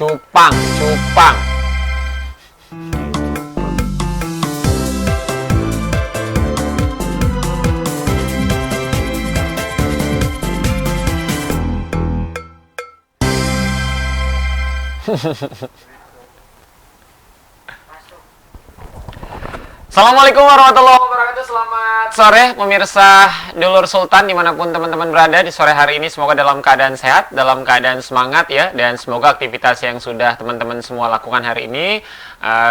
Cupang, cupang. Assalamualaikum warahmatullahi wabarakatuh. Selamat sore pemirsa Dulur Sultan dimanapun teman-teman berada di sore hari ini. Semoga dalam keadaan sehat, dalam keadaan semangat ya. Dan semoga aktivitas yang sudah teman-teman semua lakukan hari ini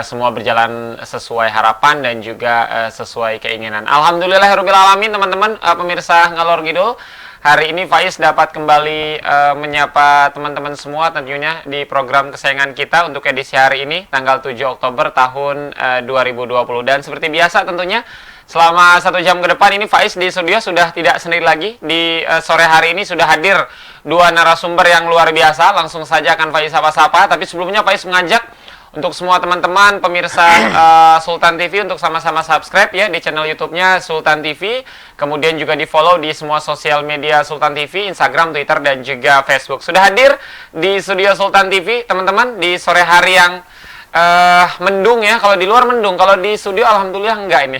semua berjalan sesuai harapan dan juga sesuai keinginan. Alhamdulillahirabbil alamin teman-teman pemirsa Ngalor Ngidul. Hari ini Faiz dapat kembali menyapa teman-teman semua tentunya di program kesayangan kita untuk edisi hari ini tanggal 7 Oktober tahun 2020. Dan seperti biasa tentunya selama 1 jam ke depan ini Faiz di studio sudah tidak sendiri lagi. Di sore hari ini sudah hadir 2 narasumber yang luar biasa. Langsung saja akan Faiz sapa-sapa. Tapi sebelumnya Faiz mengajak untuk semua teman-teman pemirsa Sultan TV untuk sama-sama subscribe ya di channel YouTube-nya Sultan TV, kemudian juga di-follow di semua sosial media Sultan TV, Instagram, Twitter dan juga Facebook. Sudah hadir di studio Sultan TV teman-teman di sore hari yang mendung ya. Kalau di luar mendung, kalau di studio alhamdulillah enggak ini.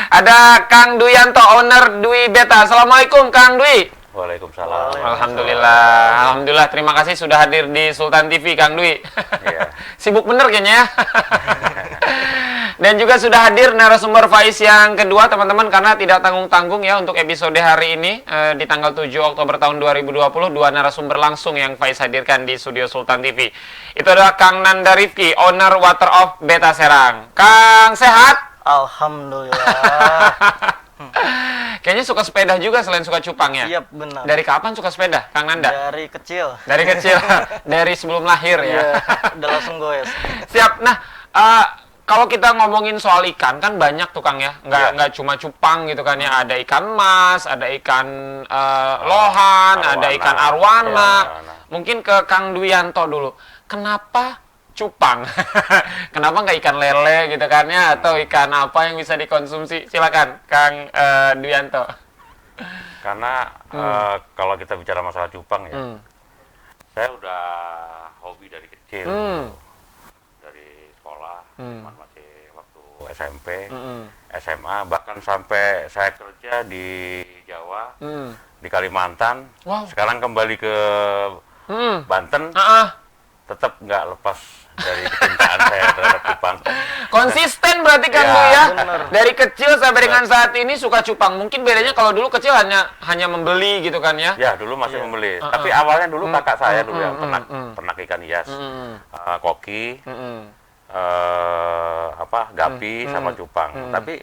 Ada Kang Duyanto, owner Dwi Beta. Assalamualaikum Kang Dwi. Waalaikumsalam. Alhamdulillah, terima kasih sudah hadir di Sultan TV, Kang Dwi. Iya. Sibuk bener kayaknya ya. Dan juga sudah hadir narasumber Faiz yang kedua, teman-teman, karena tidak tanggung-tanggung ya untuk episode hari ini di tanggal 7 Oktober tahun 2020, 2 narasumber langsung yang Faiz hadirkan di studio Sultan TV. Itu adalah Kang Nanda Rifki, owner Water of Beta Serang. Kang, sehat? Alhamdulillah. Kayaknya suka sepeda juga selain suka cupang ya? Iya, benar. Dari kapan suka sepeda, Kang Nanda? Dari kecil. Dari kecil, dari sebelum lahir ya? Iya, udah langsung goes. Siap. Nah, kalau kita ngomongin soal ikan, kan banyak tuh Kang ya? Nggak cuma cupang gitu kan ya? Ada ikan mas, ada ikan lohan, ada ikan arwana. Mungkin ke Kang Duyanto dulu. Kenapa cupang? Kenapa nggak ikan lele gitu kan ya, atau ikan apa yang bisa dikonsumsi? Silakan Kang Duyanto. Karena kalau kita bicara masalah cupang ya, saya udah hobi dari kecil, dari sekolah, masih waktu SMP, SMA, bahkan sampai saya kerja di Jawa, di Kalimantan. Wow. Sekarang kembali ke Banten, tetap nggak lepas dari kecintaan saya terhadap cupang. Konsisten berarti Kang Ya, Dwi ya. bener. Dari kecil sampai dengan saat ini suka cupang. Mungkin bedanya kalau dulu kecil hanya membeli gitu kan ya. Ya, dulu masih membeli. Tapi awalnya dulu kakak saya dulu yang ternak ikan hias, koki, gapi sama cupang. Tapi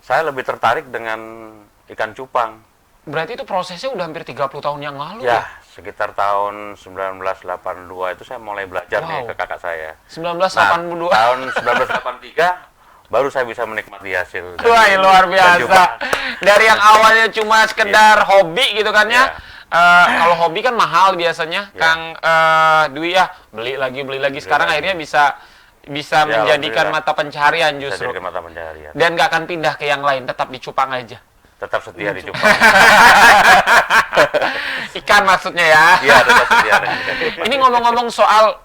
saya lebih tertarik dengan ikan cupang. Berarti itu prosesnya udah hampir 30 tahun yang lalu Ya, sekitar tahun 1982 itu saya mulai belajar nih ke kakak saya. 1982. Tahun 1983 baru saya bisa menikmati hasil. Wah, luar biasa. Dari yang awalnya cuma sekedar hobi gitu kan ya. Kalau hobi kan mahal biasanya, Kang Dwi ya. Beli lagi. Sekarang akhirnya bisa menjadikan mata pencaharian justru. Bisa mata pencaharian. Dan nggak akan pindah ke yang lain, tetap di cupang aja. Tetap setia di cupang. Ikan maksudnya ya. Iya, tetap setia. Ini ngomong-ngomong soal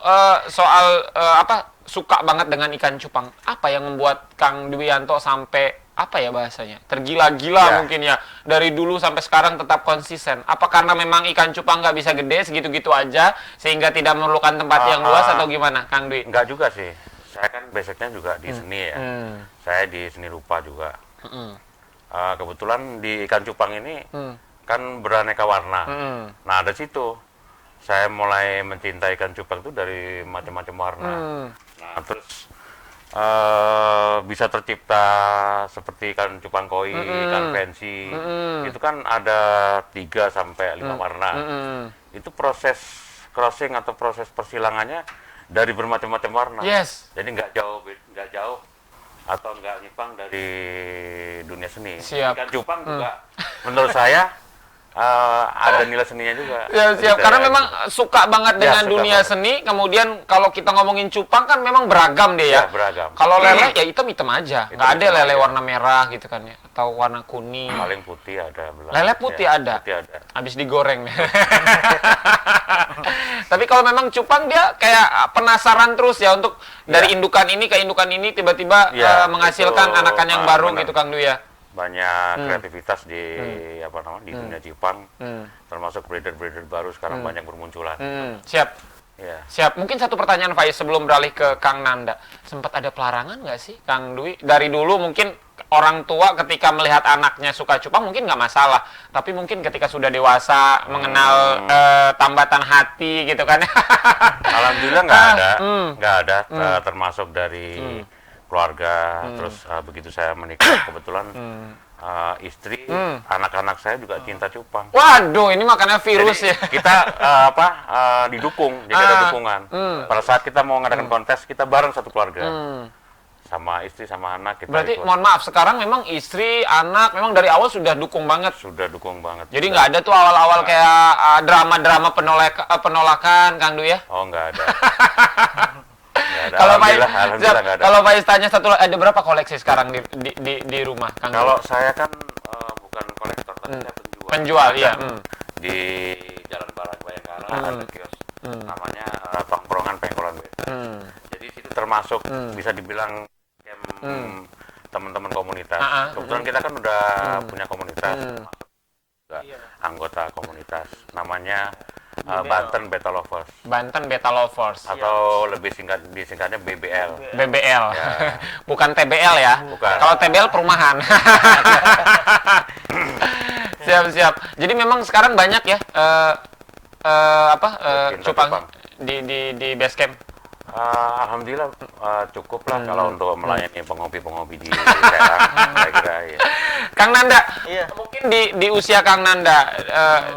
suka banget dengan ikan cupang. Apa yang membuat Kang Duyanto sampai bahasanya tergila-gila mungkin ya, dari dulu sampai sekarang tetap konsisten? Apa karena memang ikan cupang nggak bisa gede segitu-gitu aja sehingga tidak memerlukan tempat yang luas atau gimana, Kang Dwi? Enggak juga sih. Saya kan basicnya juga di seni ya. Saya di seni rupa juga. Kebetulan di ikan cupang ini kan beraneka warna. Nah, dari situ saya mulai mencintai ikan cupang itu dari macam-macam warna. Nah, terus bisa tercipta seperti ikan cupang koi, ikan pensi. Itu kan ada 3 sampai 5 warna. Itu proses crossing atau proses persilangannya dari bermacam-macam warna. Yes. Jadi nggak jauh atau nggak nyimpang dari dunia seni. Siap. Ikan cupang juga menurut saya ada nilai seninya juga. Siap. Karena memang suka banget dengan suka dunia banget. seni. Kemudian kalau kita ngomongin cupang kan memang beragam deh ya. Ya, beragam. Kalau lele ya hitam-hitam aja. Nggak ada Hitam-hitam lele aja. warna merah gitu kan ya. Atau warna kuning. Paling putih ada. Lele putih ada. Putih ada. Habis digoreng. Tapi kalau memang cupang dia kayak penasaran terus ya untuk dari indukan ini ke indukan ini tiba-tiba Ya, menghasilkan itu, anakan yang baru benar. gitu Kang Dwi ya. Banyak kreativitas di di dunia Jepang, termasuk breeder-breeder baru sekarang banyak bermunculan. Siap. Ya. Siap. Mungkin satu pertanyaan Faiz sebelum beralih ke Kang Nanda. Sempat ada pelarangan nggak sih Kang Dwi? Dari dulu mungkin orang tua ketika melihat anaknya suka cupang mungkin nggak masalah. Tapi mungkin ketika sudah dewasa mengenal tambatan hati gitu kan. Alhamdulillah nggak ada, termasuk dari keluarga. Terus begitu saya menikah kebetulan istri, anak-anak saya juga cinta cupang. Waduh, ini makanya virus Jadi, ya. kita didukung, jadi ada dukungan. Pada saat kita mau ngadakan kontes, kita bareng satu keluarga, sama istri sama anak kita. Berarti ikut. mohon maaf sekarang memang istri, anak memang dari awal sudah dukung banget. Sudah dukung banget. Jadi nggak ada tuh awal-awal kayak drama-drama penolakan Kang Dwi ya. Oh, nggak ada. Nggak ada. Kalau Pak Alhamdulillah nggak ada. kalau Pak tanya satu, ada berapa koleksi sekarang di rumah Kang Dwi? Kalau saya kan bukan kolektor, tapi saya penjual. Penjual, iya. Di Jalan Barang Bayangkara ada kios namanya Tongkrongan Pengkolan Beta. Jadi situ termasuk bisa dibilang teman-teman komunitas. Kebetulan kita kan udah punya komunitas, juga anggota komunitas. Namanya Banten Beta Lovers. Banten Beta Lovers Atau lebih disingkatnya BBL. BBL. Ya. Bukan TBL ya. Bukan. Kalau TBL perumahan. Siap. Jadi memang sekarang banyak ya cupang cupang. di base camp. Alhamdulillah cukup lah kalau untuk melayani pengopi-pengopi di Serang, saya kira ya. Kang Nanda, Iya. mungkin di usia Kang Nanda,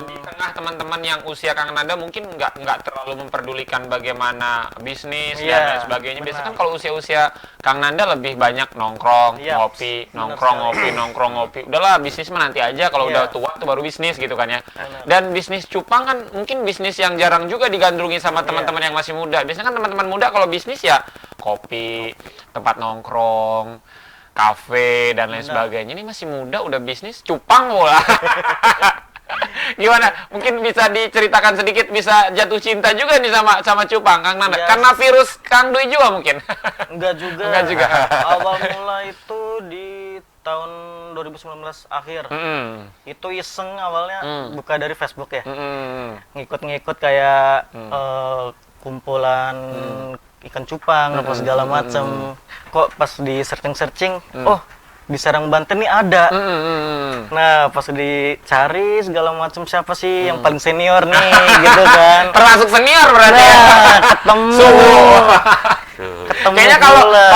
di tengah teman-teman yang usia Kang Nanda mungkin nggak terlalu memperdulikan bagaimana bisnis dan Iya, lain sebagainya. Biasanya kan benar. kalau usia-usia Kang Nanda lebih banyak nongkrong, Iya, ngopi, benar nongkrong, sekali. ngopi, nongkrong, ngopi. Udahlah bisnis mah nanti aja, kalau Iya. udah tua tuh baru bisnis gitu kan ya. Dan bisnis cupang kan mungkin bisnis yang jarang juga digandrungi sama teman-teman yang masih muda. Biasanya kan teman-teman muda kalau bisnis ya kopi, tempat nongkrong, kafe dan lain sebagainya. Ini masih muda udah bisnis cupang pula. Gimana? Mungkin bisa diceritakan sedikit, bisa jatuh cinta juga nih sama cupang Kang Nanda. Iya. Karena virus Kang Dwi juga mungkin. Enggak juga. Enggak juga. Awal mula itu di tahun 2019 akhir. Itu iseng awalnya buka dari Facebook ya. Ngikut-ngikut kayak kumpulan ikan cupang apa segala macam. Kok pas di searching, oh di Serang Banten nih ada. Nah pas dicari segala macam siapa sih yang paling senior nih gitu kan. Termasuk senior berarti ya. Nah, ketemu. Ketemu Kayaknya kalau pula.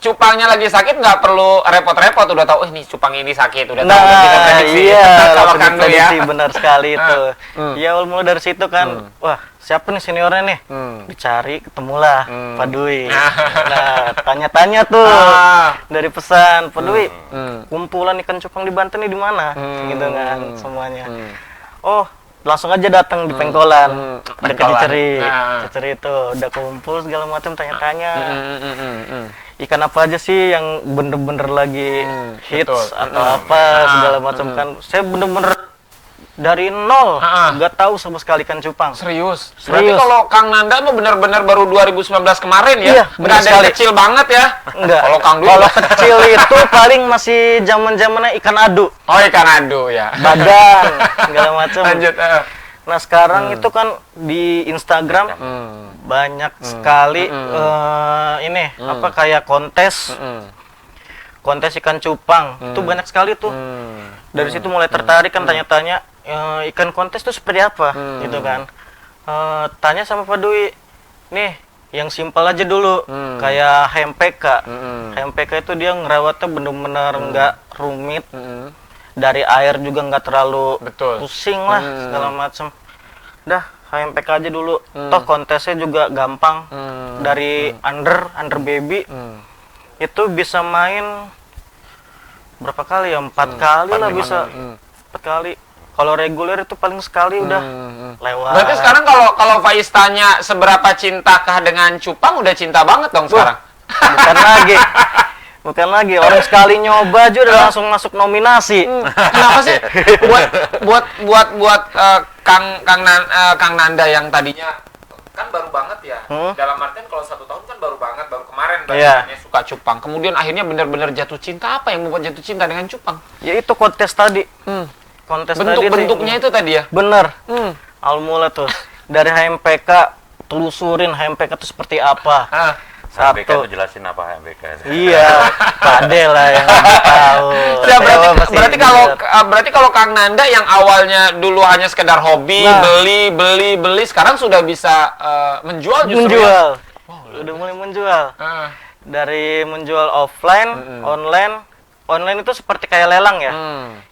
cupangnya lagi sakit nggak perlu repot-repot, udah tahu ini cupang ini sakit, udah tahu Nah, udah kita prediksi. iya, Kalau langsung Kang Dwi ya. diprediksi, benar sekali itu. Ya awal mula dari situ kan, wah siapa nih seniornya nih? Dicari, ketemulah Pak Dwi. Nah, tanya-tanya tuh dari pesan, Pak Dwi, kumpulan ikan cupang di Banten nih di mana? Gitu kan semuanya. Oh, langsung aja datang di Pengkolan, dekat Pengkolan. Ciceri. Nah. Ciceri itu udah kumpul segala macam, tanya-tanya. Ikan apa aja sih yang bener-bener lagi hits betul. atau apa segala macam kan. Saya bener-bener dari nol nggak tahu sama sekali ikan cupang. Serius. Berarti Serius. kalau Kang Nanda mah benar-benar baru 2019 kemarin ya? Iya, Nggak benar ada yang sekali. kecil banget ya? Enggak. Kalau Kang Dwi Kalau kecil itu paling masih zaman-zamannya ikan adu, oh ikan adu ya. bagang, segala macam. Lanjut. Nah sekarang itu kan di Instagram banyak sekali ini apa kayak kontes ikan cupang itu banyak sekali tuh. Dari situ mulai tertarik kan tanya-tanya ikan kontes itu seperti apa gitu kan. Tanya sama Pak Dwi, nih yang simpel aja dulu kayak HMPK. HMPK itu dia ngerawatnya bener-bener nggak rumit. Dari air juga nggak terlalu Betul. pusing lah segala macam. Dah HMPK aja dulu. Toh kontesnya juga gampang. Dari under baby itu bisa main berapa kali ya? 4 kali lah bisa. 4 kali. Kalau reguler itu paling sekali udah lewat. Berarti sekarang kalau Faiz tanya seberapa cintakah dengan cupang, udah cinta banget dong sekarang. Bukan lagi. Bukan lagi, orang sekali nyoba aja udah langsung masuk nominasi. Kenapa sih? Buat Kang Nanda yang tadinya kan baru banget ya. Dalam artian kalau 1 tahun kan baru banget, baru kemarin tadinya suka cupang. Kemudian akhirnya benar-benar jatuh cinta. Apa yang membuat jatuh cinta dengan cupang? Ya itu kontes tadi. Kontes tadi. Bentuknya itu tadi ya? Bener. Al-mula tuh. Dari HMPK, telusurin HMPK itu seperti apa. HMPK Satu. itu jelasin apa HMPK itu. Iya, Pak De lah yang lebih tahu. Ya, Saya masih berarti kalau Kang Nanda yang awalnya dulu hanya sekedar hobi, beli, sekarang sudah bisa menjual justru. menjual. Ya? Udah mulai menjual. Dari menjual offline, online itu seperti kayak lelang ya.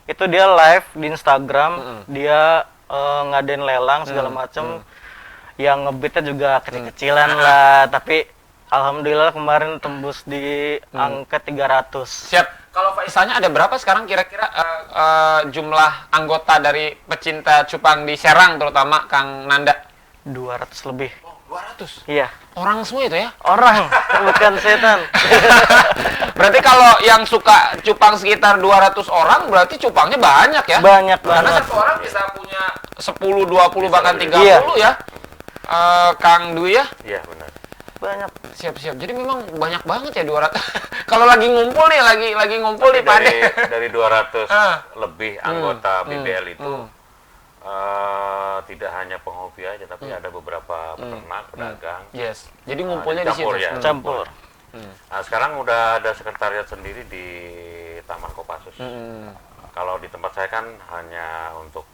Itu dia live di Instagram, dia ngadain lelang segala macam. Yang ngebitnya juga kecil-kecilan lah, tapi alhamdulillah kemarin tembus di angka 300. Siap. Kalau Faisanya ada berapa sekarang kira-kira jumlah anggota dari pecinta cupang di Serang terutama Kang Nanda? 200 lebih. 200? Iya. Orang semua itu ya? Orang, bukan setan. Berarti kalau yang suka cupang sekitar 200 orang, berarti cupangnya banyak ya? Banyak Karena banget. satu orang bisa punya 10, 20, bahkan 30 Iya. ya? Kang Dwi ya? Iya, benar. Banyak. Siap-siap. Jadi memang banyak banget ya 200. Kalau lagi ngumpul nih, lagi ngumpul nih Pak De. Dari 200 lebih anggota BBL itu tidak hanya penghobi aja, tapi ada beberapa peternak, pedagang. Yes. Jadi ngumpulnya di situ. Campur ya. Campur. Nah, sekarang udah ada sekretariat sendiri di Taman Kopassus. Kalau di tempat saya kan hanya untuk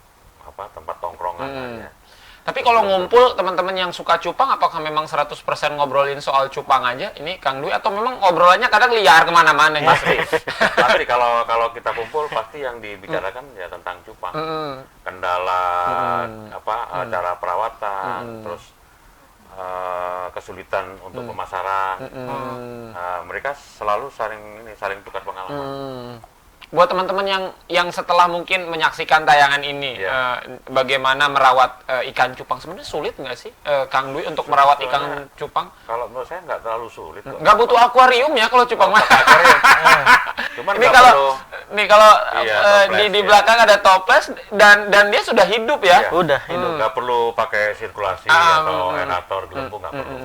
tempat tongkrongan aja. Tapi kalau ngumpul teman-teman yang suka cupang, apakah memang 100% ngobrolin soal cupang aja? Ini Kang Dwi, atau memang obrolannya kadang liar kemana-mana? Pasti kalau kita kumpul pasti yang dibicarakan ya tentang cupang. Kendala cara perawatan, terus kesulitan untuk pemasaran. Mereka selalu saling tukar pengalaman. Buat teman-teman yang setelah mungkin menyaksikan tayangan ini, bagaimana merawat ikan cupang, sebenarnya sulit nggak sih Kang Dwi untuk merawat ikan cupang? Kalau menurut saya nggak terlalu sulit kok. Nggak butuh akuarium ya kalau cupang mah. Cuman Ini nggak kalau toples, di belakang ada toples dan dia sudah hidup ya. Iya. Udah, itu. Nggak perlu pakai sirkulasi atau aerator gelembung, nggak perlu.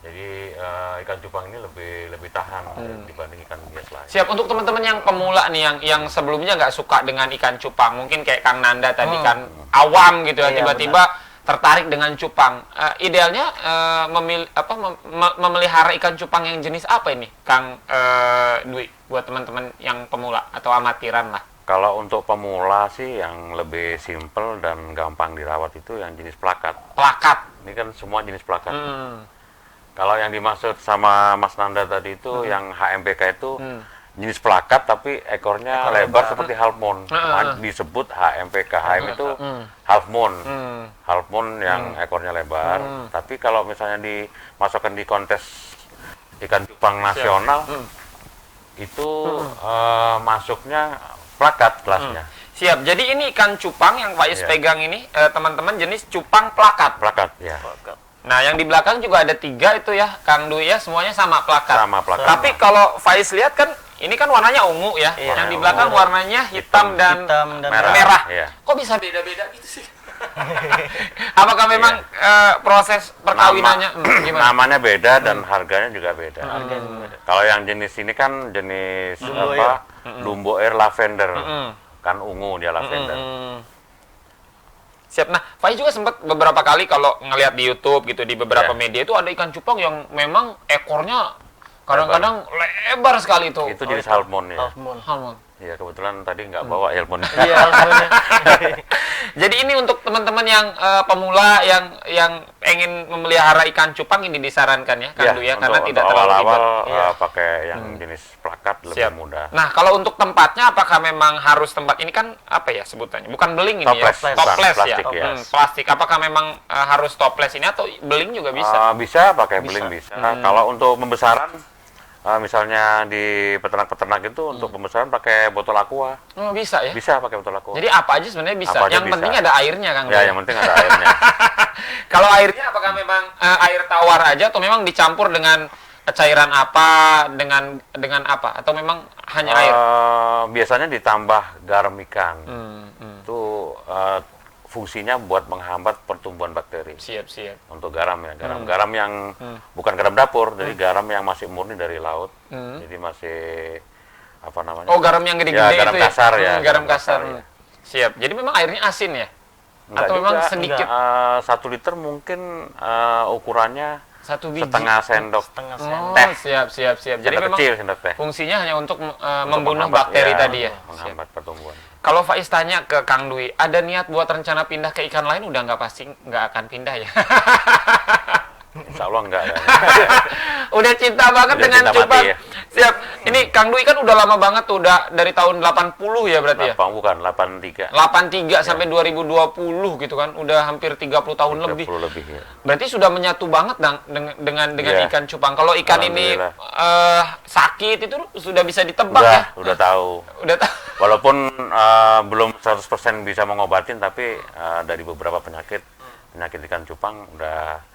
Jadi ikan cupang ini lebih tahan dibanding ikan bias lain. Siap. Untuk teman-teman yang pemula nih, yang sebelumnya nggak suka dengan ikan cupang, mungkin kayak Kang Nanda tadi kan awam gitu ya, Iya, tiba-tiba tertarik dengan cupang. Idealnya memelihara ikan cupang yang jenis apa ini, Kang Dwi? Buat teman-teman yang pemula atau amatiran lah. Kalau untuk pemula sih yang lebih simple dan gampang dirawat itu yang jenis plakat. Plakat. Ini kan semua jenis plakat. Kalau yang dimaksud sama Mas Nanda tadi itu yang HMPK itu jenis plakat tapi ekornya lebar seperti half moon. Disebut HMPK. HM itu half moon. Half moon yang ekornya lebar. Tapi kalau misalnya dimasukkan di kontes ikan cupang nasional itu masuknya plakat kelasnya. Siap. Jadi ini ikan cupang yang Faiz pegang ini, teman-teman, jenis cupang plakat. Plakat, ya. Nah, yang di belakang juga ada 3 itu ya, Kang Dwi ya, semuanya sama plakat. Sama plakat. Tapi kalau Faiz lihat kan, ini kan warnanya ungu ya. Iya, Yang di belakang warnanya hitam dan merah. Iya. Kok bisa beda-beda gitu sih? Apakah memang proses perkawinannya gimana? Namanya beda dan harganya juga beda. Kalau yang jenis ini kan jenis Dumbo Air lavender. Kan ungu dia lavender. Siap. Nah, Faiz juga sempat beberapa kali kalau ngelihat di YouTube gitu, di beberapa media itu ada ikan cupang yang memang ekornya kadang-kadang lebar sekali itu. Itu jenis halmon ya. Halmon. Iya, kebetulan tadi nggak bawa halmon. Iya, sebenarnya. Jadi ini untuk teman-teman yang pemula yang ingin memelihara ikan cupang ini disarankan ya, Kang Dwi ya, karena tidak terlalu ribet. Awal-awal pakai yang jenis plakat lebih mudah. Nah, kalau untuk tempatnya apakah memang harus tempat ini kan apa ya sebutannya? Bukan beling ini Toples, ya. Toples ya. plastik, ya. Plastik. Apakah memang harus toples ini atau beling juga bisa? Bisa pakai beling bisa. Kalau untuk pembesaran misalnya di peternak-peternak itu untuk pembesaran pakai botol aqua. Oh, bisa ya? Bisa pakai botol aqua. Jadi apa aja sebenarnya bisa. Apa aja Yang bisa. penting ada airnya, Kang. Ya, yang penting ada airnya. Kalau airnya apakah memang air tawar aja atau memang dicampur dengan cairan apa, dengan apa, atau memang hanya air? Biasanya ditambah garam ikan. Itu fungsinya buat menghambat pertumbuhan bakteri. Siap. Untuk garam ya, garam yang bukan garam dapur, jadi garam yang masih murni dari laut. Jadi masih apa namanya? Oh, garam yang gede-gede garam itu ya? kasar ya. Garam kasar. ya. Siap. Jadi memang airnya asin ya? Enggak Atau juga, memang sedikit? 1 liter mungkin ukurannya 1 biji. setengah sendok. Setengah Oh, teh. siap. Jadi Sendok memang kecil, sendok teh. fungsinya hanya untuk Untuk membunuh menghambat, bakteri tadi ya? Siap. Menghambat pertumbuhan. Kalau Faiz tanya ke Kang Dwi, ada niat buat rencana pindah ke ikan lain, udah nggak pasti nggak akan pindah ya? Insya Allah enggak ya. Udah cinta banget Udah dengan cinta cupang. mati ya. Siap. Ini Kang Dwi kan udah lama banget tuh, udah dari tahun 80 ya berarti ya? Bukan, 83. 83 sampai 2020 gitu kan, udah hampir 30 tahun lebih. 30 lebih ya. Berarti sudah menyatu banget dengan Iya. ikan cupang. Kalau ikan ini Alhamdulillah. sakit itu sudah bisa ditebak ya? Udah tahu. Udah tahu. Walaupun belum 100% bisa mengobatin, tapi dari beberapa penyakit ikan cupang udah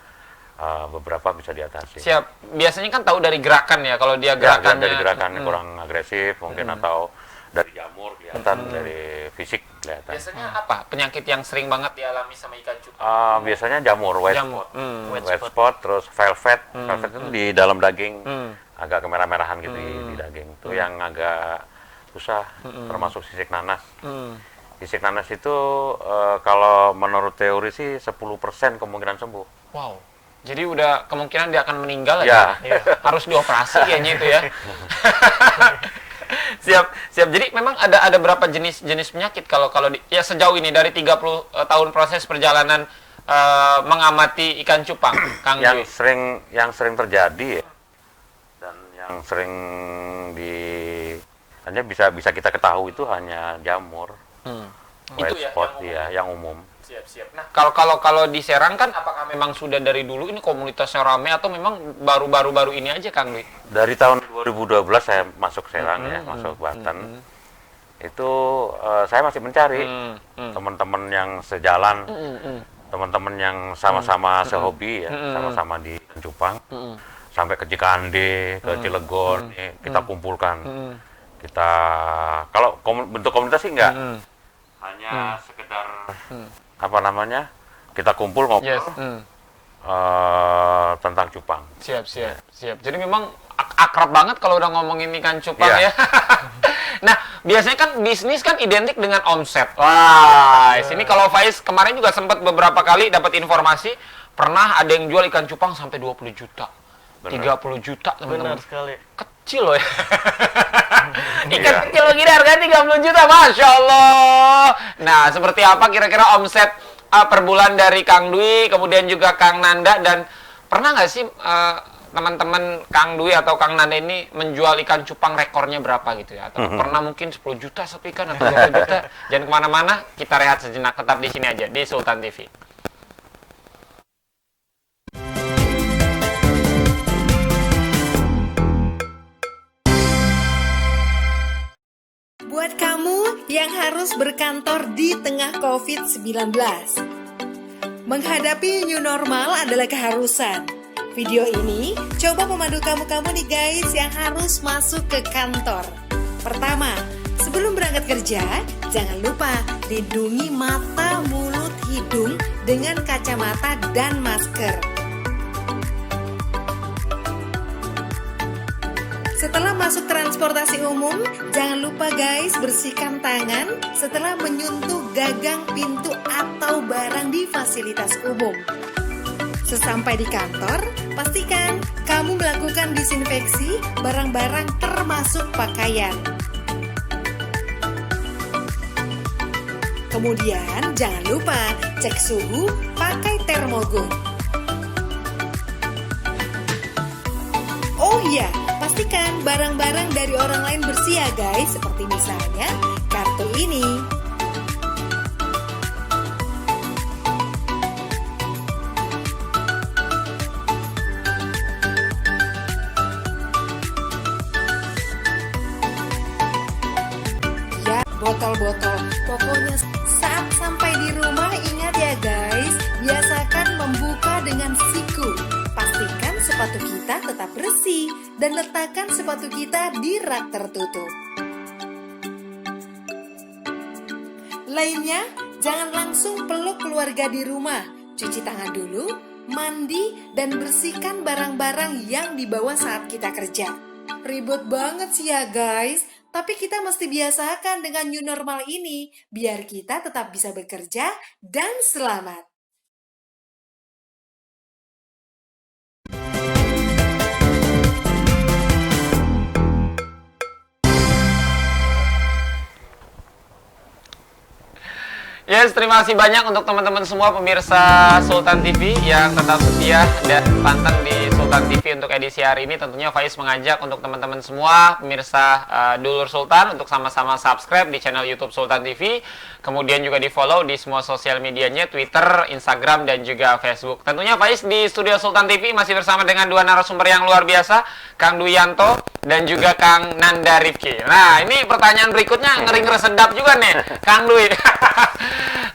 beberapa bisa diatasi. Siap. Biasanya kan tahu dari gerakan ya, kalau dia Ya, gerakannya. dari gerakannya kurang agresif mungkin, atau dari jamur kelihatan, dari fisik kelihatan. Biasanya apa penyakit yang sering banget dialami sama ikan cupang? Biasanya jamur, white Jamur. spot. White Spot, terus velvet. Velvet itu di dalam daging, agak kemerah-merahan gitu di daging. Itu yang agak susah, termasuk sisik nanas. Sisik nanas itu kalau menurut teori sih 10% kemungkinan sembuh. Wow. Jadi udah kemungkinan dia akan meninggal Ya. aja. Iya. Harus dioperasi kayaknya itu ya. Siap. Jadi memang ada berapa jenis penyakit kalau ya sejauh ini dari 30 tahun proses perjalanan mengamati ikan cupang, Kang Dwi? Yang sering terjadi ya, dan yang sering hanya bisa kita ketahui itu hanya jamur, white Itu ya, spot yang ya, yang umum. Siap. Nah, kalau di Serang kan apakah memang sudah dari dulu ini komunitasnya ramai atau memang baru ini aja, Kang Dwi? Dari tahun 2012 saya masuk Serang ya, masuk Banten. Itu saya masih mencari teman-teman yang sejalan, teman-teman yang sama-sama sehobi ya, sama-sama di Cupang, sampai ke Cikande, ke Cilegon, kita kumpulkan. Kita kalau bentuk komunitas sih enggak, hanya sekedar apa namanya, kita kumpul ngobrol Yes. tentang cupang. Siap. Jadi memang akrab banget kalau udah ngomongin ikan cupang Iya. ya. Nah, biasanya kan bisnis kan identik dengan omset. Wah, sini kalau Faiz kemarin juga sempat beberapa kali dapat informasi pernah ada yang jual ikan cupang sampai 20 juta. Benar. 30 juta, teman-teman. Benar sekali. Kecil loh ya. Ikan Iya. kecil begini harganya 30 juta, Masya Allah. Nah, seperti apa kira-kira omset per bulan dari Kang Dwi, kemudian juga Kang Nanda, dan pernah nggak sih teman-teman Kang Dwi atau Kang Nanda ini menjual ikan cupang rekornya berapa gitu ya? Atau pernah mungkin 10 juta satu ikan atau 20 juta? Jangan kemana-mana, kita rehat sejenak, tetap di sini aja, di Sultan TV. Buat kamu yang harus berkantor di tengah COVID-19, menghadapi new normal adalah keharusan. Video ini coba memandu kamu nih guys yang harus masuk ke kantor. Pertama, sebelum berangkat kerja, jangan lupa lindungi mata, mulut, hidung dengan kacamata dan masker. Setelah masuk transportasi umum, jangan lupa guys bersihkan tangan setelah menyentuh gagang pintu atau barang di fasilitas umum. Sesampai di kantor, pastikan kamu melakukan disinfeksi barang-barang termasuk pakaian. Kemudian jangan lupa cek suhu pakai termogun. Oh iya, pastikan barang-barang dari orang lain bersih ya guys, seperti misalnya kartu ini. botol-botol. Pokoknya saat sampai di rumah ingat ya guys, biasakan membuka dengan siku. Pastikan sepatu kita tetap bersih dan letakkan sepatu kita di rak tertutup. Lainnya, jangan langsung peluk keluarga di rumah. Cuci tangan dulu, mandi, dan bersihkan barang-barang yang dibawa saat kita kerja. Ribet banget sih ya guys, tapi kita mesti biasakan dengan new normal ini, biar kita tetap bisa bekerja dan selamat. Yes, terima kasih banyak untuk teman-teman semua pemirsa Sultan TV yang tetap setia dan pantang di Sultan TV untuk edisi hari ini. Tentunya Faiz mengajak untuk teman-teman semua pemirsa Dulur Sultan untuk sama-sama subscribe di channel YouTube Sultan TV. Kemudian juga di-follow di semua sosial medianya, Twitter, Instagram, dan juga Facebook. Tentunya Faiz di studio Sultan TV masih bersama dengan dua narasumber yang luar biasa, Kang Dwi Yanto dan juga Kang Nanda Rifki. Nah, ini pertanyaan berikutnya ngeri-ngeri sedap juga nih, Kang Dwi.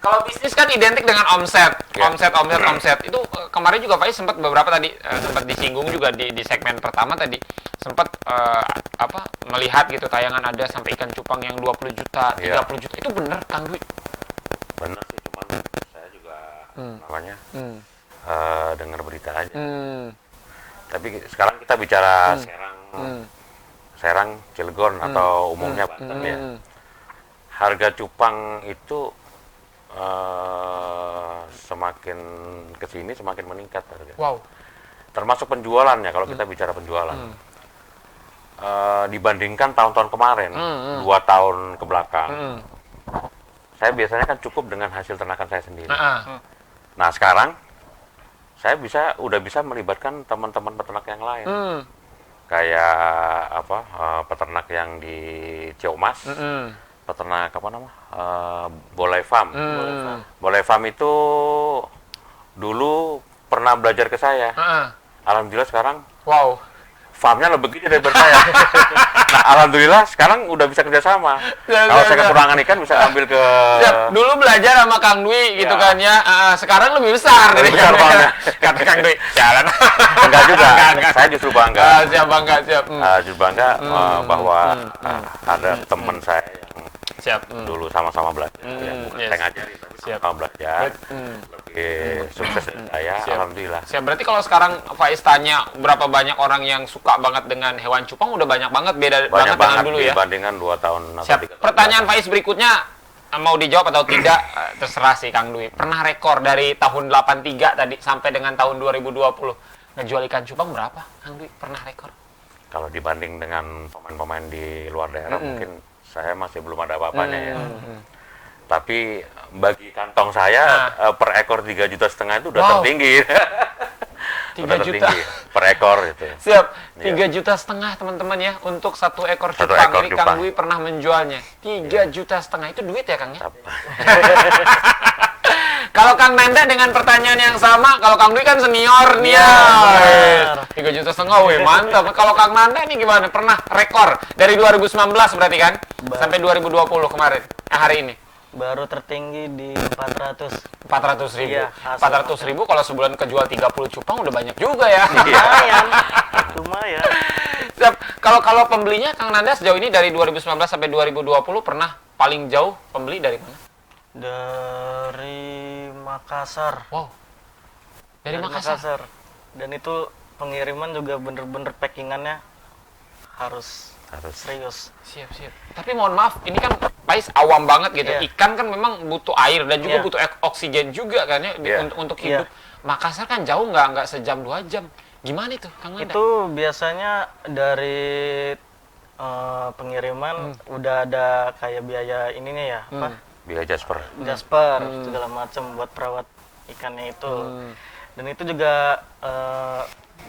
Kalau bisnis kan identik dengan omset, omset. Itu kemarin juga Faiz sempat beberapa tadi sempat disinggung juga di segmen pertama tadi sempat melihat gitu tayangan ada sampai ikan cupang yang 20 juta, 30 juta. Itu bener Kang Dwi? Bener sih, cuman saya juga namanya dengar berita aja. Tapi sekarang kita bicara Serang, Cilegon atau umumnya Banten ya. Harga cupang itu semakin kesini semakin meningkat harga. Wow. Termasuk penjualannya kalau kita bicara penjualan. Dibandingkan tahun-tahun kemarin, 2 tahun ke belakang. Saya biasanya kan cukup dengan hasil ternakan saya sendiri. Nah, sekarang saya udah bisa melibatkan teman-teman peternak yang lain. Kayak peternak yang di Ciamas. Peternak Bolai Farm. Bolai Farm itu dulu pernah belajar ke saya. Alhamdulillah sekarang farmnya lebih gede daripada saya. Nah, alhamdulillah sekarang udah bisa kerjasama. Kalau saya kekurangan ikan bisa ambil ke. Dulu belajar sama Kang Dwi gitu kan ya. Sekarang lebih besar dari besar farmnya. Kata Kang Dwi. Jalan. Enggak juga. Saya justru bangga. Siap bangga, siap. Justru bangga bahwa ada teman saya yang dulu sama-sama belajar, saya ngajarin, sama belajar, lebih sukses dari saya, alhamdulillah. Siap, berarti kalau sekarang Faiz tanya berapa banyak orang yang suka banget dengan hewan cupang, udah banyak banget, beda banget dengan dulu ya? Dibandingkan 2 tahun atau 3 tahun. Pertanyaan Faiz berikutnya, mau dijawab atau tidak, terserah sih Kang Dwi. Pernah rekor dari tahun 83 tadi sampai dengan tahun 2020, ngejual ikan cupang berapa, Kang Dwi? Pernah rekor? Kalau dibanding dengan pemain-pemain di luar daerah, mungkin saya masih belum ada apa-apanya ya. Tapi bagi kantong saya per ekor 3,5 juta itu udah tertinggi. 3 juta per ekor itu. Siap, 3,5 juta teman-teman ya untuk satu ekor cupang. Ini Kang Dwi pernah menjualnya 3,5 juta itu duit ya Kang ya? Kalau Kang Nanda dengan pertanyaan yang sama, kalau Kang Dwi kan senior nih ya. 3,5 juta, wih mantap. Kalau Kang Nanda ini gimana? Pernah rekor dari 2019 berarti kan? Sampai 2020 kemarin, hari ini? Baru tertinggi di 400. 400 ribu. Iya, 400 ribu kalau sebulan kejual 30 cupang udah banyak juga ya. Lumayan. Siap. Kalau pembelinya Kang Nanda sejauh ini dari 2019 sampai 2020 pernah paling jauh pembeli dari mana? Dari Makassar. Wow. Dari Makassar. Dan itu pengiriman juga bener-bener packingannya harus serius. Siap. Tapi mohon maaf, ini kan Faiz awam banget gitu. Ikan kan memang butuh air dan juga butuh oksigen juga kan ya untuk hidup. Makassar kan jauh nggak sejam 2 jam. Gimana itu, Kang Nanda? Itu biasanya dari pengiriman udah ada kayak biaya ininya ya, apa? Biaya Jasper, segala macam buat perawat ikannya itu. Dan itu juga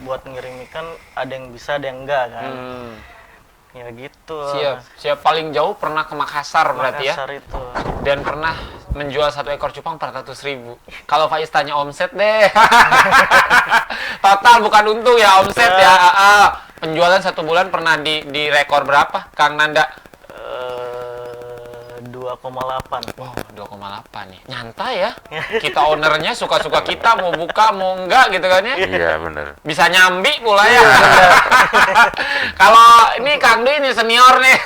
buat ngirim ikan ada yang bisa, ada yang enggak kan. Ya gitu. Siap. Paling jauh pernah ke Makassar berarti ya? Makassar itu. Dan pernah menjual satu ekor cupang 400 ribu. Kalau Faiz tanya omset deh. Total bukan untung ya, omset ya. Penjualan 1 bulan pernah di rekor berapa, Kang Nanda? 2,8. Wow, 2,8 nih. Nyantai ya. Kita ownernya suka-suka kita mau buka mau enggak gitu kan ya. Iya, bener. Bisa nyambi pula ya. Kalau ini Kang Dwi ini senior nih.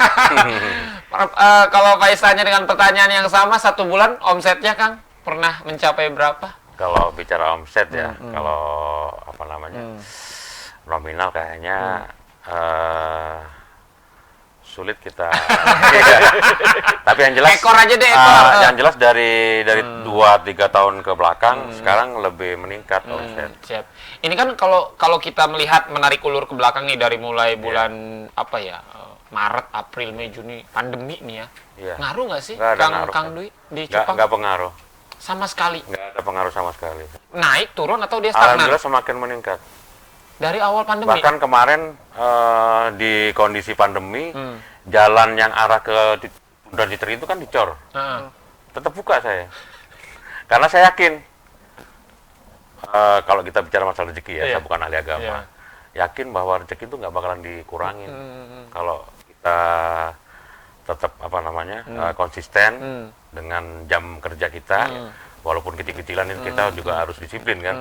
Kalau Faisanya dengan pertanyaan yang sama, 1 bulan omsetnya Kang pernah mencapai berapa? Kalau bicara omset ya, kalau apa namanya nominal kayaknya sulit kita. Tapi yang jelas Ekor aja deh, ekor. Yang jelas dari 2-3 tahun ke belakang sekarang lebih meningkat omset. Siap. Ini kan kalau kita melihat menarik ulur ke belakang nih dari mulai bulan apa ya? Maret, April, Mei, Juni, pandemi nih ya. Iya. Ngaruh nggak sih Nggak ada ngaruh, Kang kan. Dwi di Cupang? Nggak pengaruh. Sama sekali. Nggak ada pengaruh sama sekali. Naik, turun atau dia stagnan? Alhamdulillah semakin meningkat. Dari awal pandemi? Bahkan kemarin di kondisi pandemi, jalan yang arah ke Bundaran Citeri itu kan dicor. Tetap buka saya. Karena saya yakin, kalau kita bicara masalah rezeki ya, Iya. saya bukan ahli agama. Iya. Yakin bahwa rezeki itu nggak bakalan dikurangin. Kalau kita tetap apa namanya konsisten dengan jam kerja kita, walaupun kecil-kecilan ini kita juga harus disiplin kan.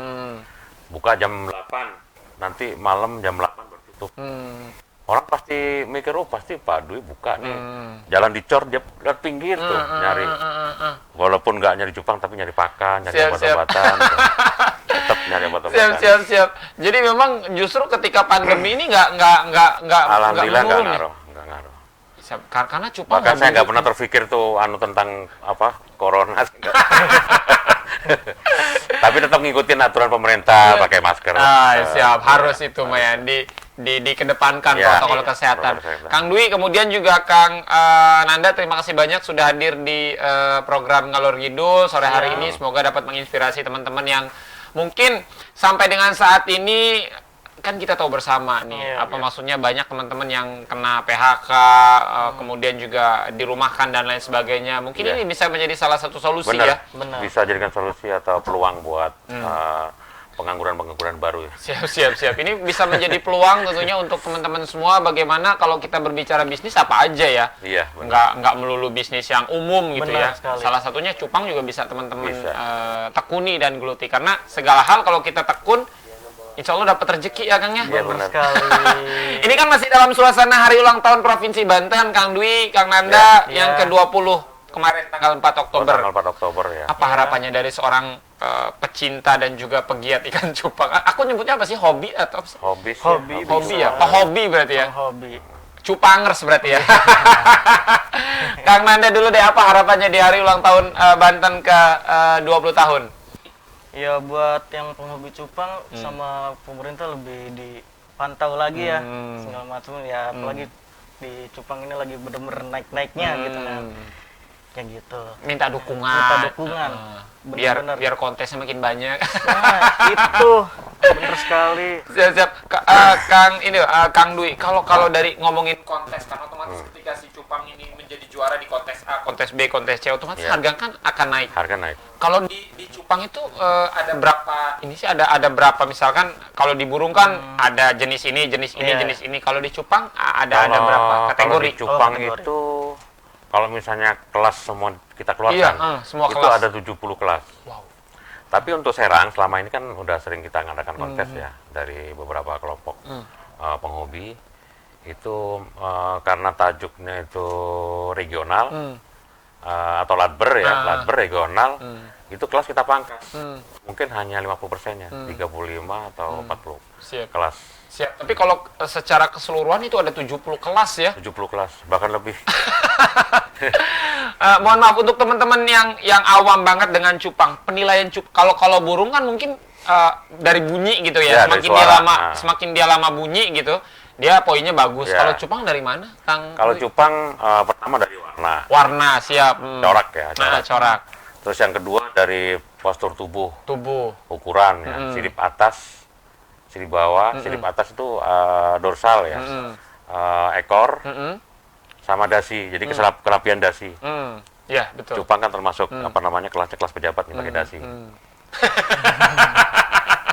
Buka jam 8, nanti malam jam 8 bertutup. Orang pasti mikir, oh pasti Pak Dwi buka nih. Jalan dicor, dia lihat pinggir tuh nyari. Walaupun nggak nyari cupang, tapi nyari pakan, nyari obat-obatan. Tetap nyari obat-obatan. Siap. Jadi memang justru ketika pandemi ini nggak Alhamdulillah nggak menurun ya? ngaruh. Siap. Karena cupang Bahkan saya nggak butuh- pernah terpikir tuh tentang apa corona. Tapi tetap ngikutin aturan pemerintah, pakai masker. Siap, harus itu Maya dikedepankan Ya, protokol iya, kesehatan. protokol kesehatan. Kang Dwi, kemudian juga Kang Nanda, terima kasih banyak sudah hadir di program Ngalor Ngidul sore hari ini. Semoga dapat menginspirasi teman-teman yang mungkin sampai dengan saat ini kan kita tahu bersama nih maksudnya banyak teman-teman yang kena PHK, kemudian juga dirumahkan dan lain sebagainya. Mungkin ini bisa menjadi salah satu solusi ya. Benar. Bisa jadikan solusi atau peluang buat pengangguran-pengangguran baru. Siap. Ini bisa menjadi peluang tentunya untuk teman-teman semua. Bagaimana kalau kita berbicara bisnis apa aja ya? Iya, benar. Nggak melulu bisnis yang umum gitu Benar ya. sekali. Salah satunya cupang juga bisa teman-teman Bisa. tekuni dan geluti. Karena segala hal kalau kita tekun, insya Allah dapat rezeki ya Kang ya. Iya, Benar benar. sekali. Ini kan masih dalam suasana hari ulang tahun Provinsi Banten, Kang Dwi, Kang Nanda, yang ke-20 kemarin tanggal 4 Oktober. Tanggal 4 Oktober ya. Apa harapannya dari seorang pecinta dan juga pegiat ikan cupang? Aku nyebutnya apa sih? Hobi atau apa sih? Hobi sih. Hobi. Hobi ya? Hobi berarti ya? Hobi. Cupangers berarti ya? Kang Nanda dulu deh, apa harapannya di hari ulang tahun Banten ke 20 tahun? Ya buat yang penghobi cupang sama pemerintah lebih dipantau lagi ya segala macam ya, apalagi di cupang ini lagi bener-bener naik-naiknya gitu kan. Kayak gitu. Minta dukungan. Minta dukungan. Bener-bener. Biar kontesnya makin banyak. Nah, itu bener sekali. Siap. Kang Dwi, kalau dari ngomongin kontes kan otomatis ketika si cupang ini menjadi juara di kontes A, kontes B, kontes C, otomatis Iya. harga kan akan naik. Harga naik. Kalau di cupang itu ada berapa? Ini sih ada berapa? Misalkan kalau di burung kan ada jenis ini, jenis ini, Iya. jenis ini. Kalau di cupang ada berapa Kalau kategori? di cupang kategori. itu, kalau misalnya kelas semua kita keluarkan, Iya, semua itu kelas. ada 70 kelas. Wow. Tapi untuk Serang selama ini kan udah sering kita ngadakan kontes ya dari beberapa kelompok penghobi. Itu karena tajuknya itu regional atau ladber ya, ladber regional. Itu kelas kita pangkas. Mungkin hanya 50%-nya, 35 atau 40 Siap. kelas. Siap. Tapi kalau secara keseluruhan itu ada 70 kelas ya. 70 kelas, bahkan lebih. Mohon maaf untuk teman-teman yang awam banget dengan cupang. Penilaian kalau burung kan mungkin dari bunyi gitu ya. Ya, dari Semakin dia suara. lama semakin dia lama bunyi gitu, dia poinnya bagus. Ya. Kalau cupang dari mana, Kang? Kalau Dwi? cupang pertama dari warna, Warna, siap. corak ya. Nah, corak. Terus yang kedua dari postur tubuh, Tubuh. ukuran ya, sirip atas, sirip bawah, sirip atas itu dorsal ya, ekor sama dasi. Jadi kelapian dasi. Ya, betul. Cupang kan termasuk apa namanya kelasnya kelas pejabat nih pakai dasi.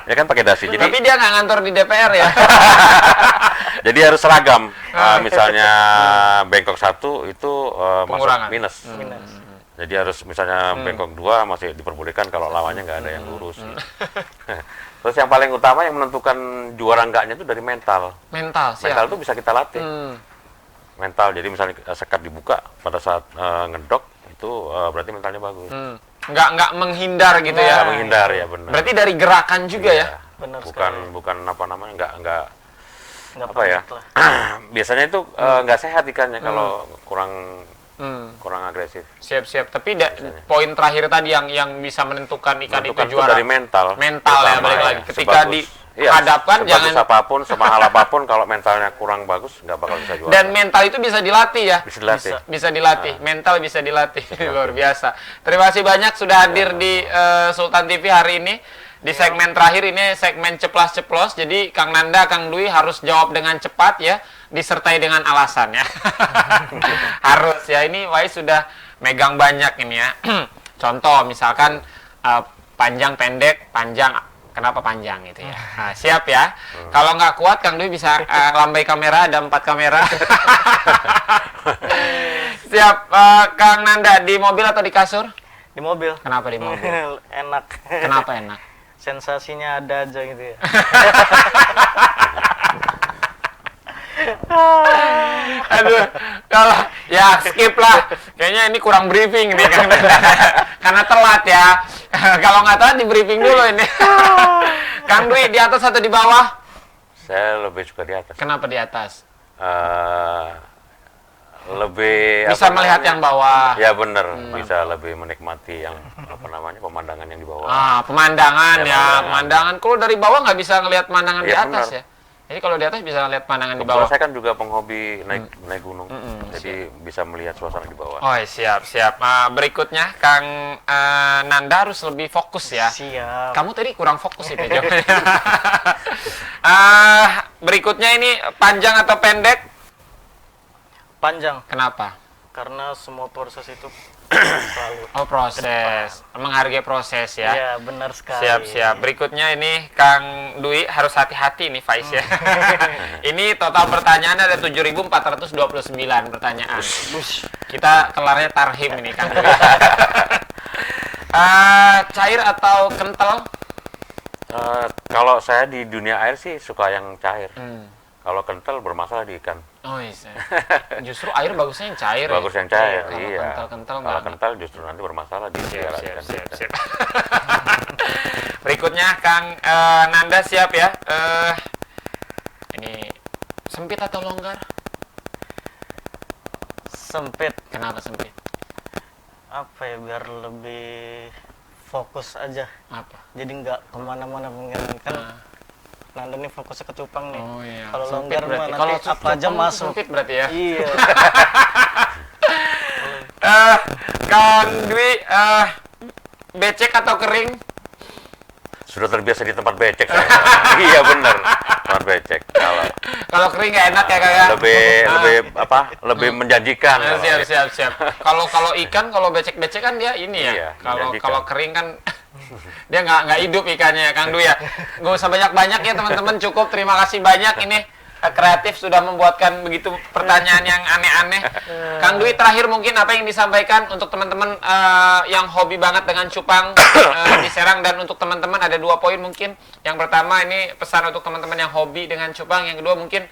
Ya kan pakai dasi. Jadi Tapi dia nggak ngantor di DPR ya. Jadi harus seragam. Misalnya bengkok 1 itu masuk Pengurangan. minus. Minus. Jadi harus misalnya bengkok 2 masih diperbolehkan kalau lawannya nggak ada yang lurus. Terus yang paling utama yang menentukan juara enggaknya itu dari mental. Mental, siap. Mental itu bisa kita latih. Mental, jadi misalnya sekat dibuka pada saat ngedok itu berarti mentalnya bagus. Nggak menghindar gitu ya. Nggak menghindar ya benar. Berarti dari gerakan juga ya. Benar bukan apa namanya nggak Nggak apa ya? panik lah. Biasanya itu nggak sehat ikannya kalau kurang agresif. Siap. Tapi poin terakhir tadi yang bisa menentukan ikan Menentukan itu itu juara. dari mental. Mental ya, Pertama, balik ya. lagi. Ketika dihadapkan sebagus jangan. apapun, semahal apapun kalau mentalnya kurang bagus nggak bakal bisa juara. Dan mental itu bisa dilatih ya. bisa dilatih. Bisa dilatih, mental bisa dilatih. Luar biasa. Terima kasih banyak sudah hadir di Sultan TV hari ini. Di segmen terakhir ini segmen ceplas-ceplos. Jadi Kang Nanda, Kang Dwi harus jawab dengan cepat ya, disertai dengan alasan ya. Harus ya, ini Wai sudah megang banyak ini ya. Contoh misalkan panjang pendek, panjang kenapa panjang gitu ya. Nah, siap ya. Kalau nggak kuat Kang Dwi bisa lambai kamera, ada 4 kamera. Siap. Kang Nanda, di mobil atau di kasur? Di mobil. Kenapa di mobil? Enak. Kenapa enak? Sensasinya ada aja gitu ya. Aduh, kalau ya skip lah. Kayaknya ini kurang briefing nih Kang Nanda. Karena telat ya. Kalau nggak telat di briefing dulu ini. Kang Dwi di atas atau di bawah? Saya lebih suka di atas. Kenapa di atas? Lebih Bisa melihat yang bawah. Ya benar, bisa lebih menikmati yang apa namanya pemandangan yang di bawah. Pemandangan Ya, ya, pemandangan. pemandangan. Kalau dari bawah nggak bisa ngelihat pemandangan di Iya, atas benar. ya. Jadi kalau di atas bisa ngelihat pemandangan di Kebetulan bawah. saya kan juga penghobi naik gunung, jadi bisa melihat suasana di bawah. Oh siap. Berikutnya Kang Nanda harus lebih fokus ya. Siap. Kamu tadi kurang fokus itu jawabannya. Berikutnya ini panjang atau pendek? Panjang. Kenapa? Karena semua proses itu selalu. Oh proses, menghargai proses ya. Iya, benar sekali. Siap. Berikutnya ini Kang Dwi harus hati-hati nih Faiz ya. Ini total pertanyaan ada 7.429 pertanyaan. Kita kelarnya tarhim ini Kang Dwi. Cair atau kental? Kalau saya di dunia air sih suka yang cair. Kalau kental bermasalah di ikan. Oh iya. Justru air bagusnya yang cair. Bagus ya? yang cair, Kalau iya. kental Kalau kental justru nanti bermasalah di daerah ikan. Siap. Berikutnya Kang Nanda siap ya. Ini sempit atau longgar? Sempit. Kenapa sempit? Apa ya, biar lebih fokus aja. Apa? Jadi nggak kemana-mana pengen kan. Nanda nih fokusnya ke cupang nih. Oh iya. Kalau Sempit longgar berarti. mah Kalau nanti apa aja cupang masuk. Sempit berarti ya. Iya. Kang Dwi, becek atau kering? Sudah terbiasa di tempat becek saya. Iya benar, tempat becek. Kalau kering nggak enak ya Kak? Lebih menjanjikan. Siap. Kalau ikan, kalau becek-becek kan dia ini ya. Iya, Kalau menjanjikan. kering kan dia nggak hidup ikannya, Kang Dwi ya. Nggak usah banyak-banyak ya teman-teman, cukup. Terima kasih banyak ini kreatif sudah membuatkan begitu pertanyaan yang aneh-aneh. Kang Dwi terakhir mungkin apa yang disampaikan untuk teman-teman yang hobi banget dengan cupang di Serang, dan untuk teman-teman ada 2 poin mungkin. Yang pertama ini pesan untuk teman-teman yang hobi dengan cupang. Yang kedua mungkin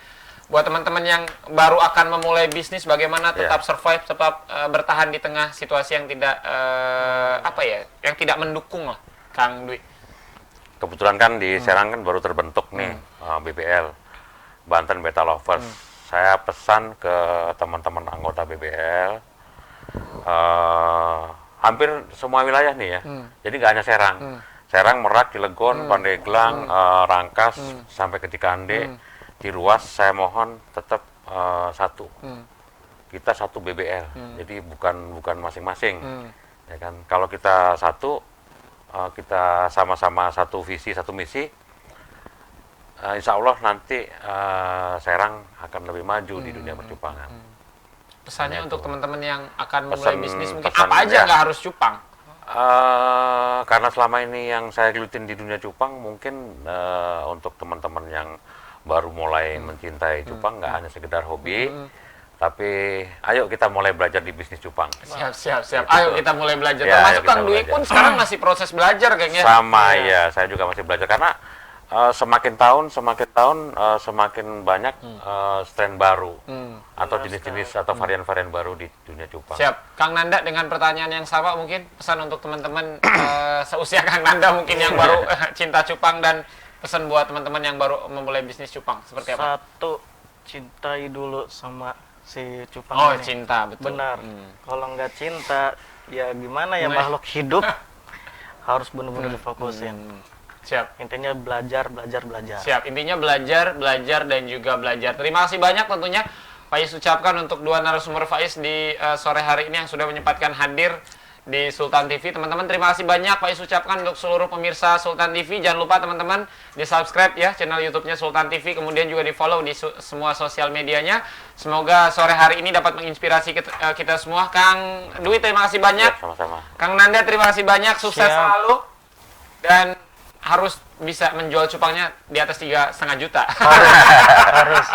buat teman-teman yang baru akan memulai bisnis, bagaimana tetap survive, tetap bertahan di tengah situasi yang tidak yang tidak mendukung lah, Kang Dwi. Kebetulan kan di Serang kan baru terbentuk nih BBL, Banten Beta Lovers. Saya pesan ke teman-teman anggota BBL, hampir semua wilayah nih ya. Jadi nggak hanya Serang, Serang, Merak, Cilegon, Pandeglang, Rangkas sampai ke Cikande, Ciruas. Saya mohon tetap satu. Kita satu BBL, jadi bukan masing-masing. Ya kan? Kalau kita satu, kita sama-sama satu visi, satu misi. Insya Allah nanti Serang akan lebih maju di dunia percupangan. Pesannya untuk teman-teman yang akan memulai Pesan- bisnis mungkin pesan, apa aja, ya. nggak harus cupang. Karena selama ini yang saya gelutin di dunia cupang, mungkin untuk teman-teman yang baru mulai mencintai cupang, nggak hanya sekedar hobi, tapi ayo kita mulai belajar di bisnis cupang. Siap. Ayo kita mulai belajar. Ya, Termasuk ayo kita Kang Dwi belajar. pun sekarang masih proses belajar, Kang ya. Sama ya, saya juga masih belajar karena semakin tahun semakin banyak strain baru atau jenis-jenis atau varian-varian baru di dunia cupang. Siap. Kang Nanda dengan pertanyaan yang sama mungkin pesan untuk teman-teman seusia Kang Nanda mungkin yang baru cinta cupang dan pesan buat teman-teman yang baru memulai bisnis cupang seperti apa? Satu, cintai dulu sama si cupang Oh, ini. cinta, betul. Benar. Kalau nggak cinta, ya gimana ya, makhluk hidup harus benar-benar difokusin. Siap. Intinya belajar. Siap. Intinya belajar dan juga belajar. Terima kasih banyak tentunya Faiz ucapkan untuk dua narasumber Faiz di sore hari ini yang sudah menyempatkan hadir di Sultan TV. Teman-teman, terima kasih banyak Faiz ucapkan untuk seluruh pemirsa Sultan TV. Jangan lupa teman-teman di-subscribe ya channel YouTube-nya Sultan TV, kemudian juga di-follow di semua sosial medianya. Semoga sore hari ini dapat menginspirasi kita semua. Kang Dwi, terima kasih banyak. Ya, sama-sama. Kang Nanda, terima kasih banyak. Sukses Siap. selalu. Dan harus bisa menjual cupangnya di atas 3,5 juta. Harus.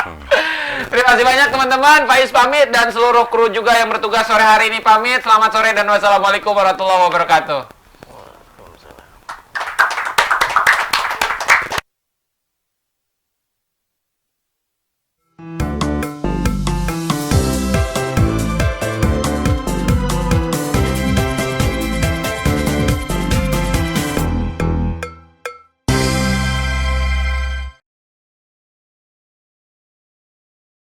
Terima kasih banyak teman-teman. Faiz pamit dan seluruh kru juga yang bertugas sore hari ini pamit. Selamat sore dan wassalamualaikum warahmatullahi wabarakatuh.